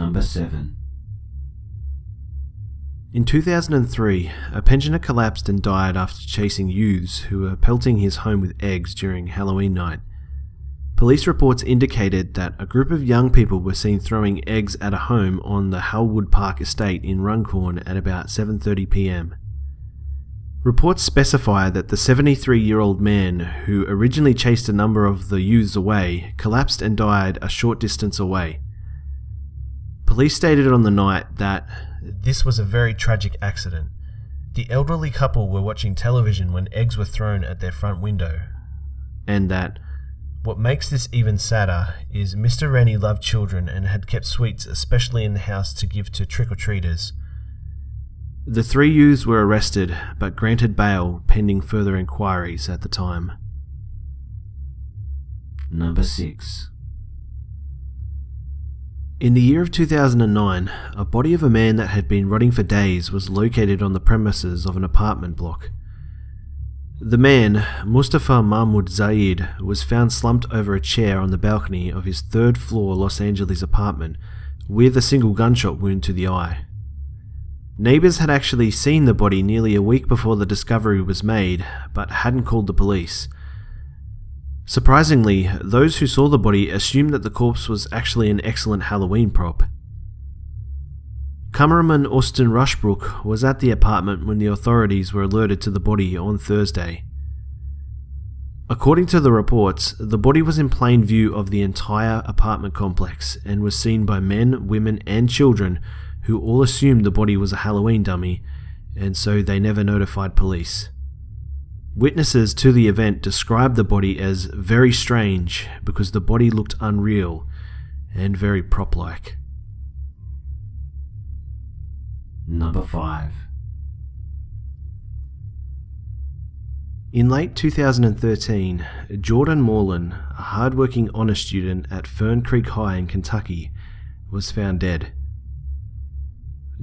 Number 7. In 2003, a pensioner collapsed and died after chasing youths who were pelting his home with eggs during Halloween night. Police reports indicated that a group of young people were seen throwing eggs at a home on the Halwood Park estate in Runcorn at about 7:30 p.m. Reports specify that the 73-year-old man, who originally chased a number of the youths away, collapsed and died a short distance away. Police stated on the night that this was a very tragic accident. The elderly couple were watching television when eggs were thrown at their front window, and that what makes this even sadder is Mr. Rennie loved children and had kept sweets especially in the house to give to trick-or-treaters. The 3 youths were arrested but granted bail pending further inquiries at the time. Number 6. In the year of 2009, a body of a man that had been rotting for days was located on the premises of an apartment block. The man, Mustafa Mahmoud Zaid, was found slumped over a chair on the balcony of his 3rd-floor Los Angeles apartment with a single gunshot wound to the eye. Neighbours had actually seen the body nearly a week before the discovery was made, but hadn't called the police. Surprisingly, those who saw the body assumed that the corpse was actually an excellent Halloween prop. Cameraman Austin Rushbrook was at the apartment when the authorities were alerted to the body on Thursday. According to the reports, the body was in plain view of the entire apartment complex and was seen by men, women and children who all assumed the body was a Halloween dummy, and so they never notified police. Witnesses to the event described the body as very strange because the body looked unreal and very prop-like. Number 5. In late 2013, Jordan Morlan, a hard-working honor student at Fern Creek High in Kentucky, was found dead.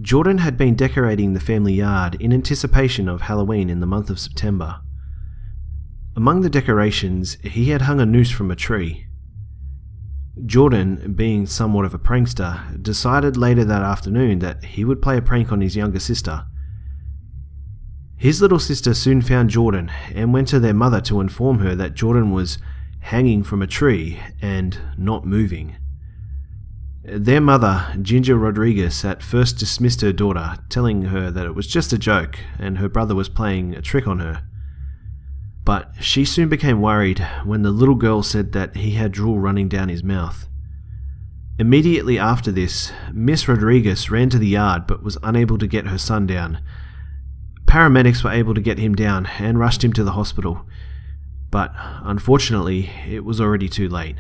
Jordan had been decorating the family yard in anticipation of Halloween in the month of September. Among the decorations, he had hung a noose from a tree. Jordan, being somewhat of a prankster, decided later that afternoon that he would play a prank on his younger sister. His little sister soon found Jordan and went to their mother to inform her that Jordan was hanging from a tree and not moving. Their mother, Ginger Rodriguez, at first dismissed her daughter, telling her that it was just a joke and her brother was playing a trick on her. But she soon became worried when the little girl said that he had drool running down his mouth. Immediately after this, Miss Rodriguez ran to the yard but was unable to get her son down. Paramedics were able to get him down and rushed him to the hospital, but unfortunately it was already too late.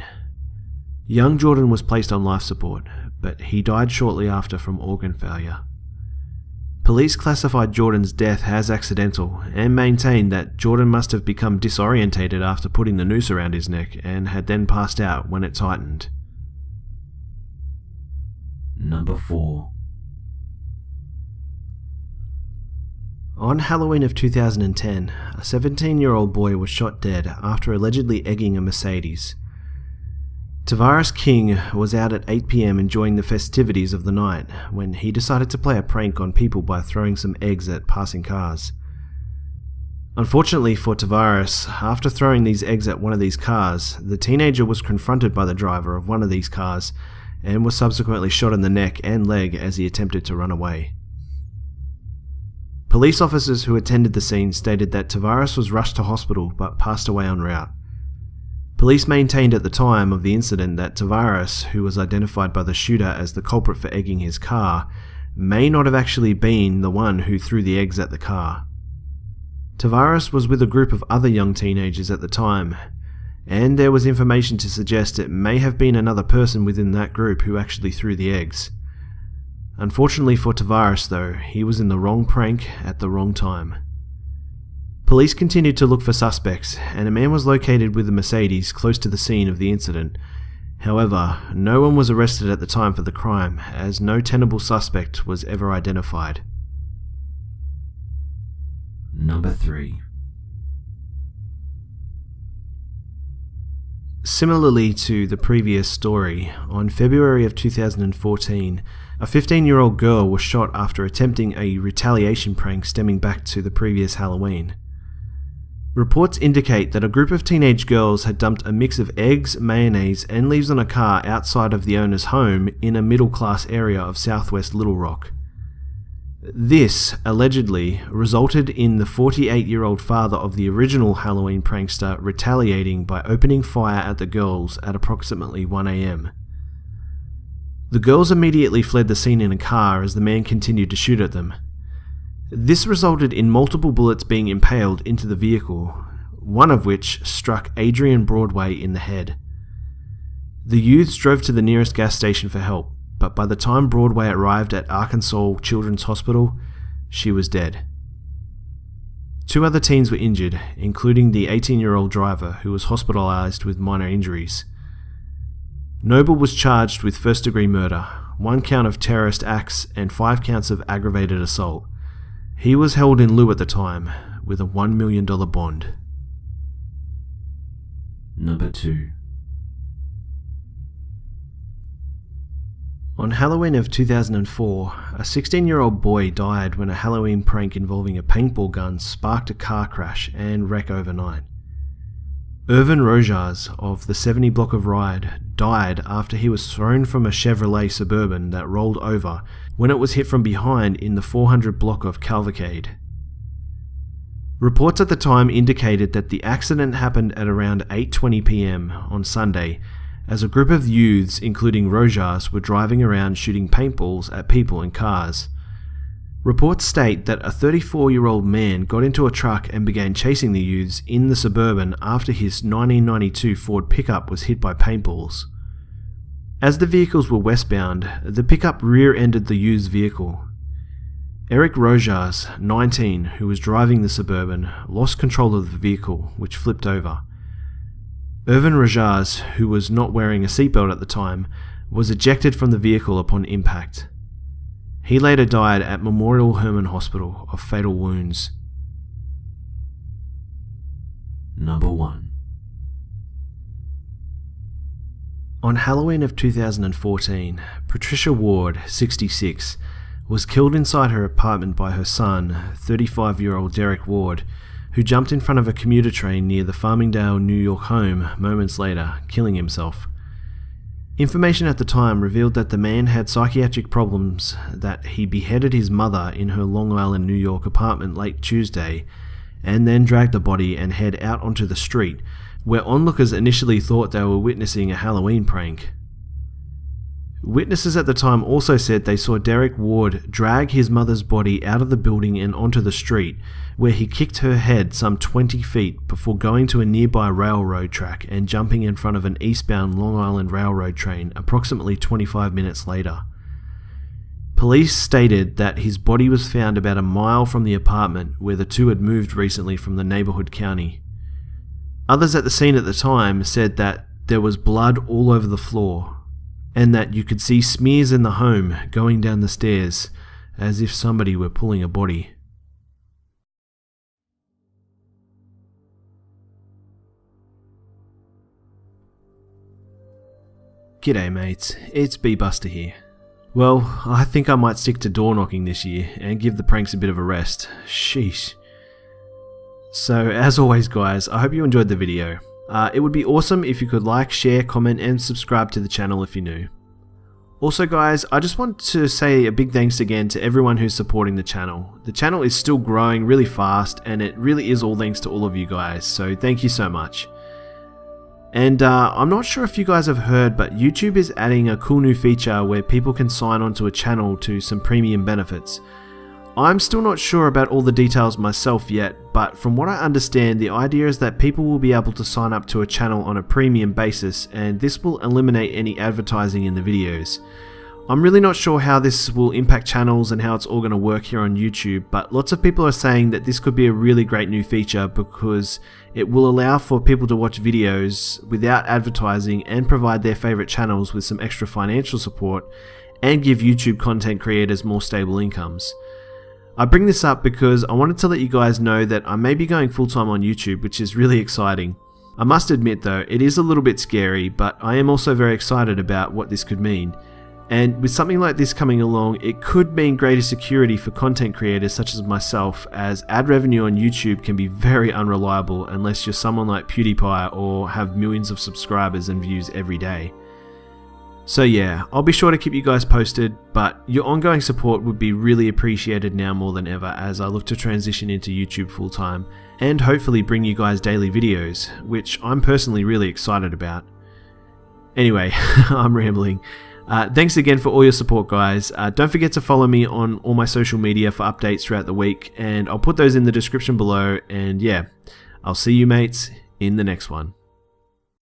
Young Jordan was placed on life support, but he died shortly after from organ failure. Police classified Jordan's death as accidental and maintained that Jordan must have become disorientated after putting the noose around his neck and had then passed out when it tightened. Number 4. On Halloween of 2010, a 17-year-old boy was shot dead after allegedly egging a Mercedes. Tavares King was out at 8 p.m. enjoying the festivities of the night when he decided to play a prank on people by throwing some eggs at passing cars. Unfortunately for Tavares, after throwing these eggs at one of these cars, the teenager was confronted by the driver of one of these cars and was subsequently shot in the neck and leg as he attempted to run away. Police officers who attended the scene stated that Tavares was rushed to hospital but passed away en route. Police maintained at the time of the incident that Tavares, who was identified by the shooter as the culprit for egging his car, may not have actually been the one who threw the eggs at the car. Tavares was with a group of other young teenagers at the time, and there was information to suggest it may have been another person within that group who actually threw the eggs. Unfortunately for Tavares though, he was in the wrong prank at the wrong time. Police continued to look for suspects, and a man was located with a Mercedes close to the scene of the incident. However, no one was arrested at the time for the crime, as no tenable suspect was ever identified. Number 3. Similarly to the previous story, on February of 2014, a 15-year-old girl was shot after attempting a retaliation prank stemming back to the previous Halloween. Reports indicate that a group of teenage girls had dumped a mix of eggs, mayonnaise, and leaves on a car outside of the owner's home in a middle-class area of southwest Little Rock. This, allegedly, resulted in the 48-year-old father of the original Halloween prankster retaliating by opening fire at the girls at approximately 1 a.m. The girls immediately fled the scene in a car as the man continued to shoot at them. This resulted in multiple bullets being impaled into the vehicle, one of which struck Adrian Broadway in the head. The youths drove to the nearest gas station for help, but by the time Broadway arrived at Arkansas Children's Hospital, she was dead. 2 other teens were injured, including the 18-year-old driver who was hospitalized with minor injuries. Noble was charged with first-degree murder, 1 count of terrorist acts, and 5 counts of aggravated assault. He was held in lieu at the time, with a $1 million bond. Number 2. On Halloween of 2004, a 16-year-old boy died when a Halloween prank involving a paintball gun sparked a car crash and wreck overnight. Irvin Rojas of the 70 block of Ride died after he was thrown from a Chevrolet Suburban that rolled over when it was hit from behind in the 400 block of Cavalcade. Reports at the time indicated that the accident happened at around 8:20 p.m. on Sunday, as a group of youths, including Rojas, were driving around shooting paintballs at people and cars. Reports state that a 34-year-old man got into a truck and began chasing the youths in the Suburban after his 1992 Ford pickup was hit by paintballs. As the vehicles were westbound, the pickup rear-ended the youth's vehicle. Eric Rojas, 19, who was driving the Suburban, lost control of the vehicle, which flipped over. Irvin Rojas, who was not wearing a seatbelt at the time, was ejected from the vehicle upon impact. He later died at Memorial Hermann Hospital of fatal wounds. Number 1. On Halloween of 2014, Patricia Ward, 66, was killed inside her apartment by her son, 35-year-old Derek Ward, who jumped in front of a commuter train near the Farmingdale, New York home moments later, killing himself. Information at the time revealed that the man had psychiatric problems, that he beheaded his mother in her Long Island, New York apartment late Tuesday, and then dragged the body and head out onto the street, where onlookers initially thought they were witnessing a Halloween prank. Witnesses at the time also said they saw Derek Ward drag his mother's body out of the building and onto the street, where he kicked her head some 20 feet before going to a nearby railroad track and jumping in front of an eastbound Long Island Railroad train approximately 25 minutes later. Police stated that his body was found about a mile from the apartment where the two had moved recently from the neighborhood county. Others at the scene at the time said that there was blood all over the floor, and that you could see smears in the home going down the stairs, as if somebody were pulling a body. G'day mates, it's B-Buster here. Well, I think I might stick to door knocking this year and give the pranks a bit of a rest. Sheesh. So as always guys, I hope you enjoyed the video. It would be awesome if you could like, share, comment and subscribe to the channel if you're new. Also guys, I just want to say a big thanks again to everyone who's supporting the channel. The channel is still growing really fast and it really is all thanks to all of you guys, so thank you so much. And I'm not sure if you guys have heard, but YouTube is adding a cool new feature where people can sign onto a channel to some premium benefits. I'm still not sure about all the details myself yet, but from what I understand, the idea is that people will be able to sign up to a channel on a premium basis, and this will eliminate any advertising in the videos. I'm really not sure how this will impact channels and how it's all going to work here on YouTube, but lots of people are saying that this could be a really great new feature because it will allow for people to watch videos without advertising and provide their favorite channels with some extra financial support and give YouTube content creators more stable incomes. I bring this up because I wanted to let you guys know that I may be going full-time on YouTube, which is really exciting. I must admit though, it is a little bit scary, but I am also very excited about what this could mean. And with something like this coming along, it could mean greater security for content creators such as myself, as ad revenue on YouTube can be very unreliable unless you're someone like PewDiePie or have millions of subscribers and views every day. So yeah, I'll be sure to keep you guys posted, but your ongoing support would be really appreciated now more than ever as I look to transition into YouTube full time and hopefully bring you guys daily videos, which I'm personally really excited about. Anyway, I'm rambling. Thanks again for all your support, guys. Don't forget to follow me on all my social media for updates throughout the week, and I'll put those in the description below. And yeah, I'll see you mates in the next one.